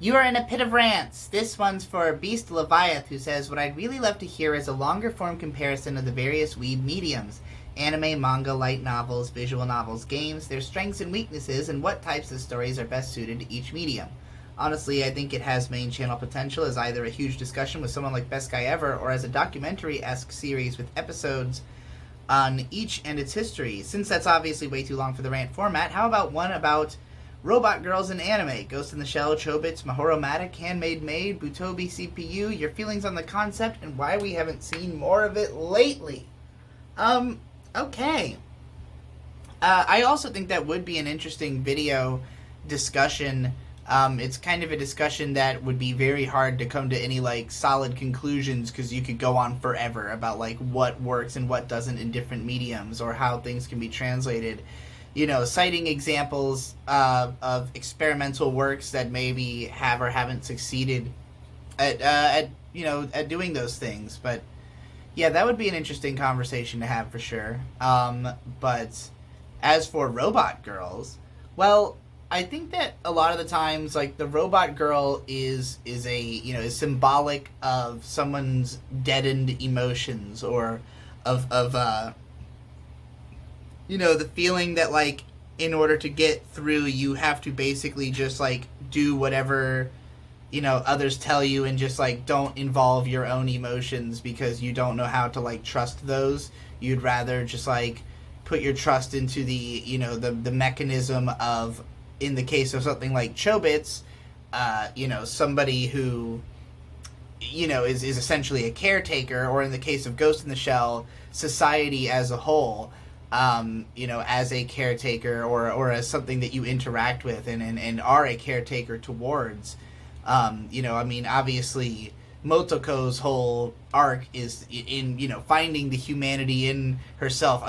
You are in a pit of rants. This one's for Beast Leviath, who says, what I'd really love to hear is a longer form comparison of the various Weeb mediums. Anime, manga, light novels, visual novels, games, their strengths and weaknesses, and what types of stories are best suited to each medium. Honestly, I think it has main channel potential as either a huge discussion with someone like Best Guy Ever, or as a documentary-esque series with episodes on each and its history. Since that's obviously way too long for the rant format, how about one about robot girls in anime? Ghost in the Shell, Chobits, Mahoromatic, Handmade Maid, Butobi CPU, your feelings on the concept, and why we haven't seen more of it lately. Okay. I also think that would be an interesting video discussion. It's kind of a discussion that would be very hard to come to any, like, solid conclusions, because you could go on forever about, like, what works and what doesn't in different mediums, or how things can be translated. You know, citing examples of experimental works that maybe have or haven't succeeded at doing those things. But yeah, that would be an interesting conversation to have for sure. But as for robot girls, well, I think that a lot of the times, like, the robot girl is symbolic of someone's deadened emotions, or of the feeling that, like, in order to get through, you have to basically just, like, do whatever, others tell you, and just, like, don't involve your own emotions because you don't know how to, like, trust those. You'd rather just, like, put your trust into the, the mechanism of, in the case of something like Chobits, somebody who, is essentially a caretaker, or in the case of Ghost in the Shell, society as a whole, as a caretaker, or as something that you interact with and are a caretaker towards. Obviously, Motoko's whole arc is in, finding the humanity in herself,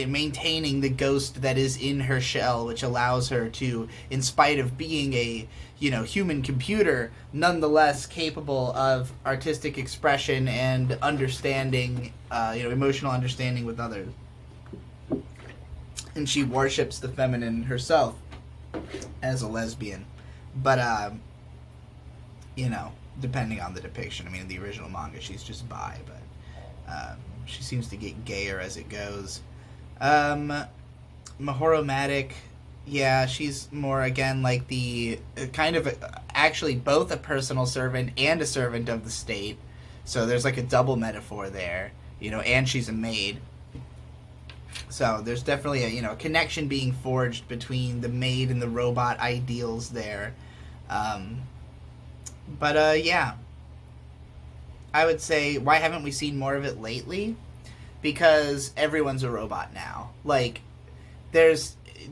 maintaining the ghost that is in her shell, which allows her to, in spite of being a, human computer, nonetheless capable of artistic expression and understanding, emotional understanding with others. And she worships the feminine herself as a lesbian. But, depending on the depiction. I mean, in the original manga, she's just bi, but she seems to get gayer as it goes. Mahoromatic, yeah, she's more, again, like the kind of actually both a personal servant and a servant of the state. So there's like a double metaphor there, and she's a maid. So there's definitely a connection being forged between the maid and the robot ideals there. Yeah. I would say, why haven't we seen more of it lately? Because everyone's a robot now. Like, there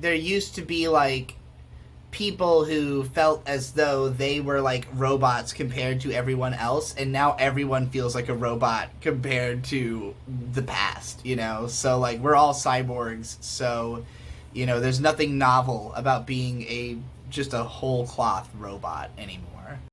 used to be, like, people who felt as though they were, like, robots compared to everyone else, and now everyone feels like a robot compared to the past, So, like, we're all cyborgs, so, there's nothing novel about being just a whole cloth robot anymore.